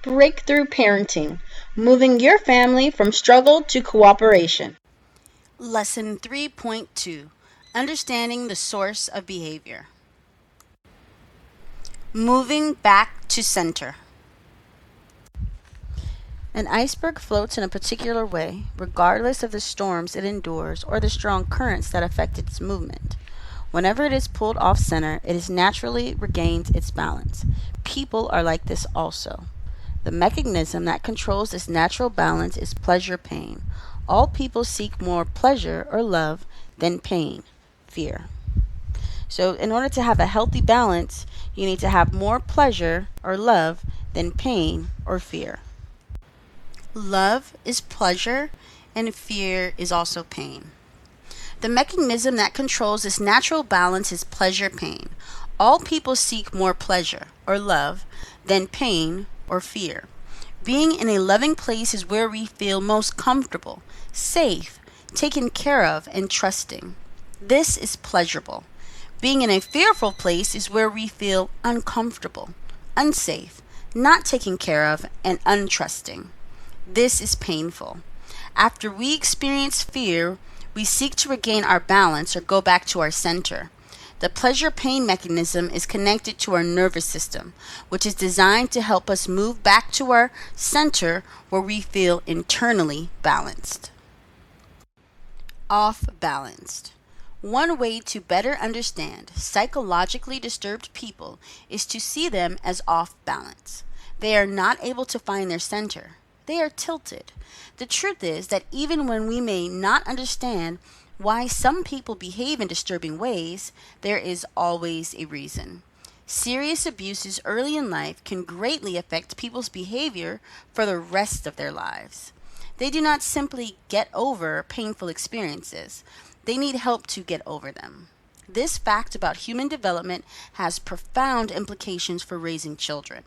Breakthrough Parenting, moving your family from struggle to cooperation. Lesson 3.2, Understanding the Source of Behavior. Moving back to center. An iceberg floats in a particular way, regardless of the storms it endures or the strong currents that affect its movement. Whenever it is pulled off center, it has naturally regained its balance. People are like this also. The mechanism that controls this natural balance is pleasure pain. All people seek more pleasure or love than pain, fear. So, in order to have a healthy balance, you need to have more pleasure or love than pain or fear. Love is pleasure, and fear is also pain. The mechanism that controls this natural balance is pleasure pain. All people seek more pleasure or love than pain or fear. Being in a loving place is where we feel most comfortable, safe, taken care of, and trusting. This is pleasurable. Being in a fearful place is where we feel uncomfortable, unsafe, not taken care of, and untrusting. This is painful. After we experience fear, we seek to regain our balance or go back to our center. The pleasure pain mechanism is connected to our nervous system, which is designed to help us move back to our center where we feel internally balanced. Off balanced. One way to better understand psychologically disturbed people is to see them as off balance. They are not able to find their center. They are tilted. The truth is that even when we may not understand why some people behave in disturbing ways, there is always a reason. Serious abuses early in life can greatly affect people's behavior for the rest of their lives. They do not simply get over painful experiences, they need help to get over them. This fact about human development has profound implications for raising children.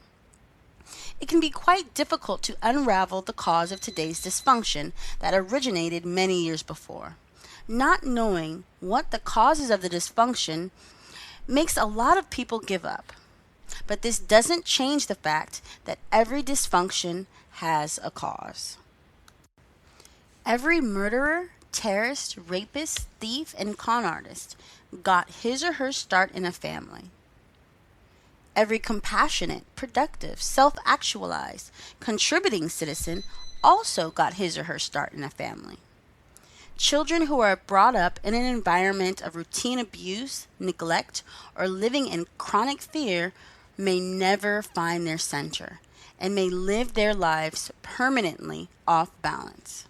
It can be quite difficult to unravel the cause of today's dysfunction that originated many years before. Not knowing what the causes of the dysfunction makes a lot of people give up. But this doesn't change the fact that every dysfunction has a cause. Every murderer, terrorist, rapist, thief, and con artist got his or her start in a family. Every compassionate, productive, self actualized, contributing citizen also got his or her start in a family. Children who are brought up in an environment of routine abuse, neglect, or living in chronic fear may never find their center and may live their lives permanently off balance.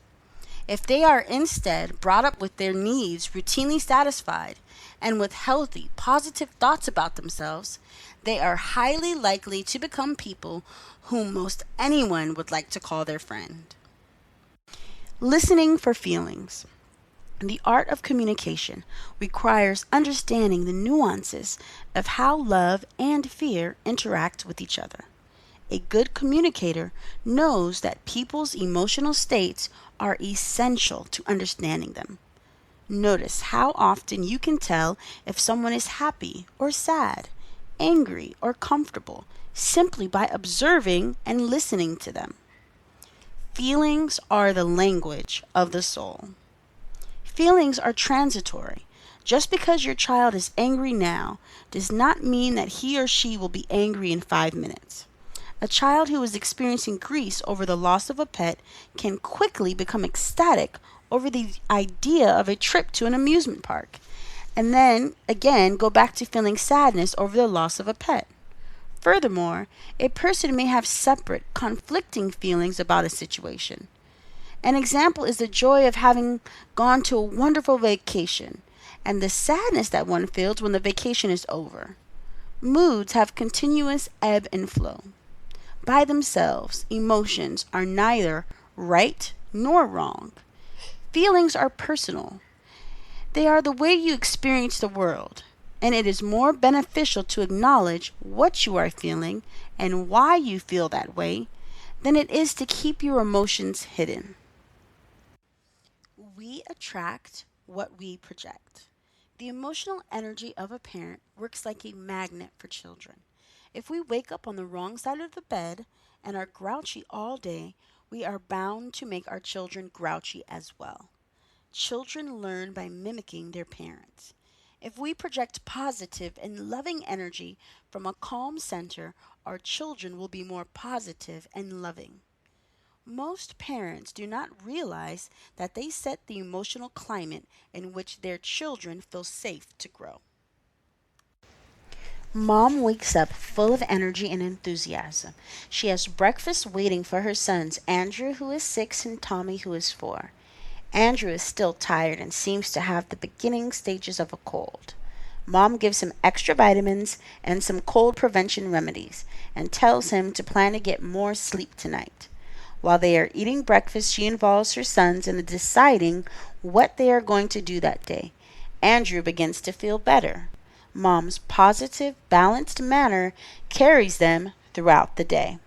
If they are instead brought up with their needs routinely satisfied and with healthy, positive thoughts about themselves, they are highly likely to become people whom most anyone would like to call their friend. Listening for feelings. The art of communication requires understanding the nuances of how love and fear interact with each other. A good communicator knows that people's emotional states are essential to understanding them. Notice how often you can tell if someone is happy or sad, angry or comfortable, simply by observing and listening to them. Feelings are the language of the soul. Feelings are transitory. Just because your child is angry now does not mean that he or she will be angry in 5 minutes. A child who is experiencing grief over the loss of a pet can quickly become ecstatic over the idea of a trip to an amusement park, and then again go back to feeling sadness over the loss of a pet. Furthermore, a person may have separate, conflicting feelings about a situation. An example is the joy of having gone to a wonderful vacation and the sadness that one feels when the vacation is over. Moods have continuous ebb and flow. By themselves, emotions are neither right nor wrong. Feelings are personal. They are the way you experience the world, and it is more beneficial to acknowledge what you are feeling and why you feel that way than it is to keep your emotions hidden. We attract what we project. The emotional energy of a parent works like a magnet for children. If we wake up on the wrong side of the bed and are grouchy all day, we are bound to make our children grouchy as well. Children learn by mimicking their parents. If we project positive and loving energy from a calm center, our children will be more positive and loving. Most parents do not realize that they set the emotional climate in which their children feel safe to grow. Mom wakes up full of energy and enthusiasm. She has breakfast waiting for her sons, Andrew, who is 6, and Tommy, who is 4. Andrew is still tired and seems to have the beginning stages of a cold. Mom gives him extra vitamins and some cold prevention remedies and tells him to plan to get more sleep tonight. While they are eating breakfast, she involves her sons in deciding what they are going to do that day. Andrew begins to feel better. Mom's positive, balanced manner carries them throughout the day.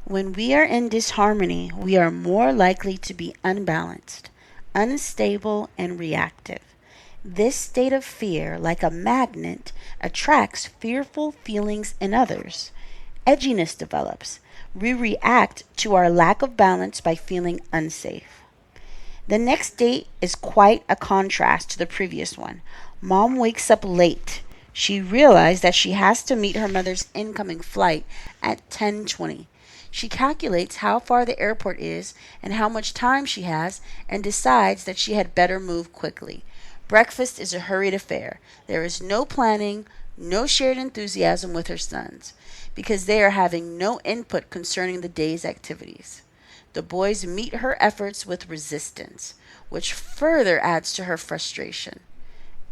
When we are in disharmony, we are more likely to be unbalanced, unstable, and reactive. This state of fear, like a magnet, attracts fearful feelings in others. Edginess develops. We react to our lack of balance by feeling unsafe. The next day is quite a contrast to the previous one. Mom wakes up late. She realized that she has to meet her mother's incoming flight at 10:20. She calculates how far the airport is and how much time she has and decides that she had better move quickly. Breakfast is a hurried affair. There is no planning, no shared enthusiasm with her sons, because they are having no input concerning the day's activities. The boys meet her efforts with resistance, which further adds to her frustration.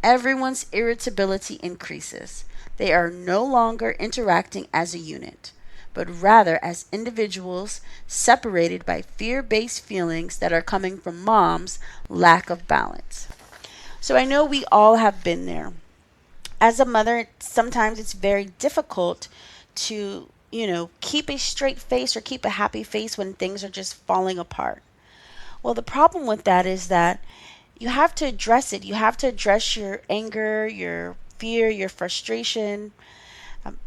Everyone's irritability increases. They are no longer interacting as a unit, but rather as individuals separated by fear based feelings that are coming from mom's lack of balance. So I know we all have been there. As a mother, sometimes it's very difficult to, keep a straight face or keep a happy face when things are just falling apart. Well, the problem with that is that you have to address it. You have to address your anger, your fear, your frustration,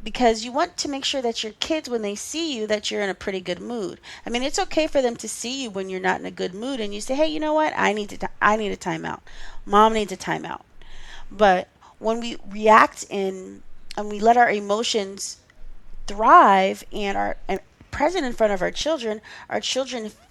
because you want to make sure that your kids, when they see you, that you're in a pretty good mood. I mean, it's okay for them to see you when you're not in a good mood, and you say, "Hey, you know what? I need a timeout. Mom needs a timeout." But when we react in and we let our emotions thrive and are present in front of our children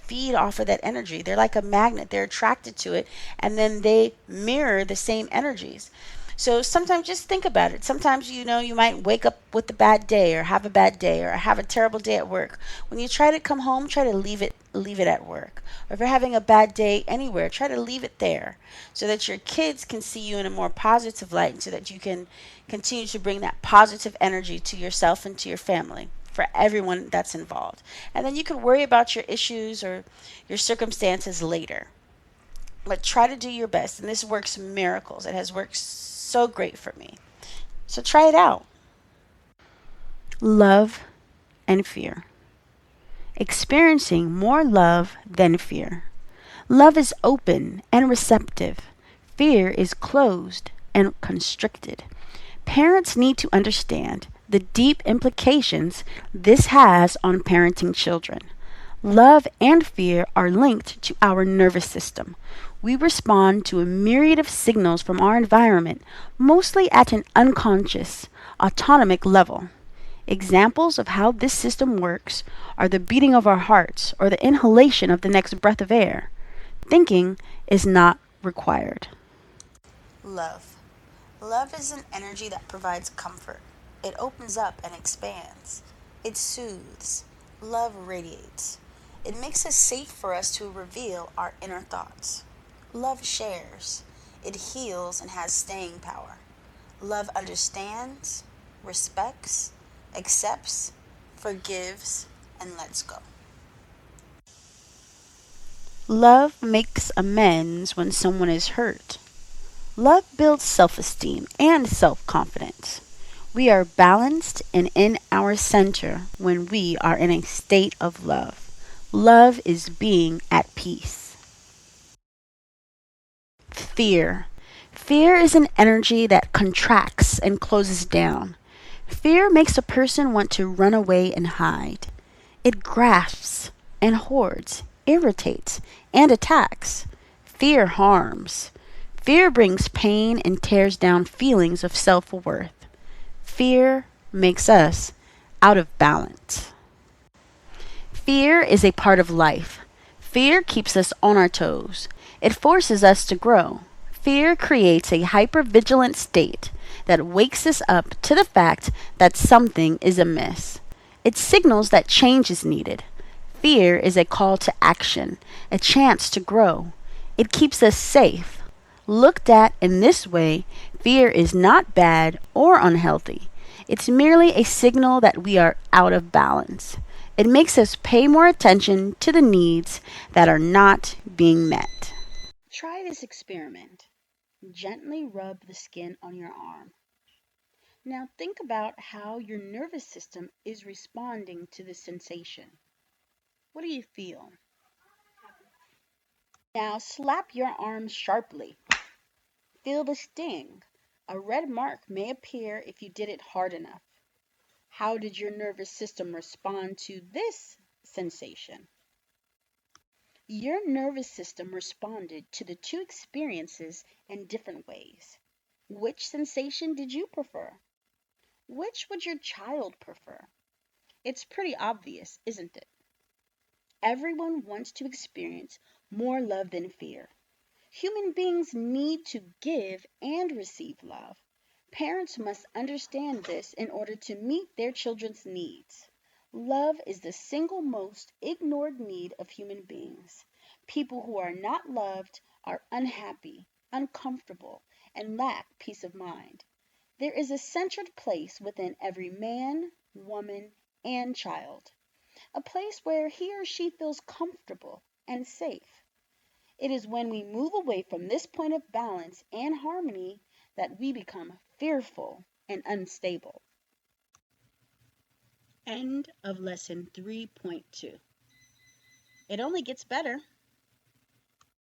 feed off of that energy. They're like a magnet, they're attracted to it, and then they mirror the same energies. So sometimes just think about it. Sometimes you might wake up with a bad day or have a bad day or have a terrible day at work. When you try to come home, try to leave it at work. Or if you're having a bad day anywhere, try to leave it there so that your kids can see you in a more positive light and so that you can continue to bring that positive energy to yourself and to your family for everyone that's involved. And then you can worry about your issues or your circumstances later. But try to do your best. And this works miracles. It has worked so great for me. So try it out. Love and fear. Experiencing more love than fear. Love is open and receptive. Fear is closed and constricted. Parents need to understand the deep implications this has on parenting children. Love and fear are linked to our nervous system. We respond to a myriad of signals from our environment, mostly at an unconscious, autonomic level. Examples of how this system works are the beating of our hearts or the inhalation of the next breath of air. Thinking is not required. Love. Love is an energy that provides comfort. It opens up and expands. It soothes. Love radiates. It makes it safe for us to reveal our inner thoughts. Love shares. It heals and has staying power. Love understands, respects, accepts, forgives, and lets go. Love makes amends when someone is hurt. Love builds self-esteem and self-confidence. We are balanced and in our center when we are in a state of love. Love is being at peace. Fear. Fear is an energy that contracts and closes down. Fear makes a person want to run away and hide. It grasps and hoards, irritates, and attacks. Fear harms. Fear brings pain and tears down feelings of self worth. Fear makes us out of balance. Fear is a part of life. Fear keeps us on our toes. It forces us to grow. Fear creates a hypervigilant state that wakes us up to the fact that something is amiss. It signals that change is needed. Fear is a call to action, a chance to grow. It keeps us safe. Looked at in this way, fear is not bad or unhealthy. It's merely a signal that we are out of balance. It makes us pay more attention to the needs that are not being met. Try this experiment. Gently rub the skin on your arm. Now think about how your nervous system is responding to this sensation. What do you feel? Now slap your arm sharply. Feel the sting. A red mark may appear if you did it hard enough. How did your nervous system respond to this sensation? Your nervous system responded to the two experiences in different ways. Which sensation did you prefer? Which would your child prefer? It's pretty obvious, isn't it? Everyone wants to experience more love than fear. Human beings need to give and receive love. Parents must understand this in order to meet their children's needs. Love is the single most ignored need of human beings. People who are not loved are unhappy, uncomfortable, and lack peace of mind. There is a centered place within every man, woman, and child, a place where he or she feels comfortable and safe. It is when we move away from this point of balance and harmony that we become fearful and unstable. End of lesson 3.2. It only gets better.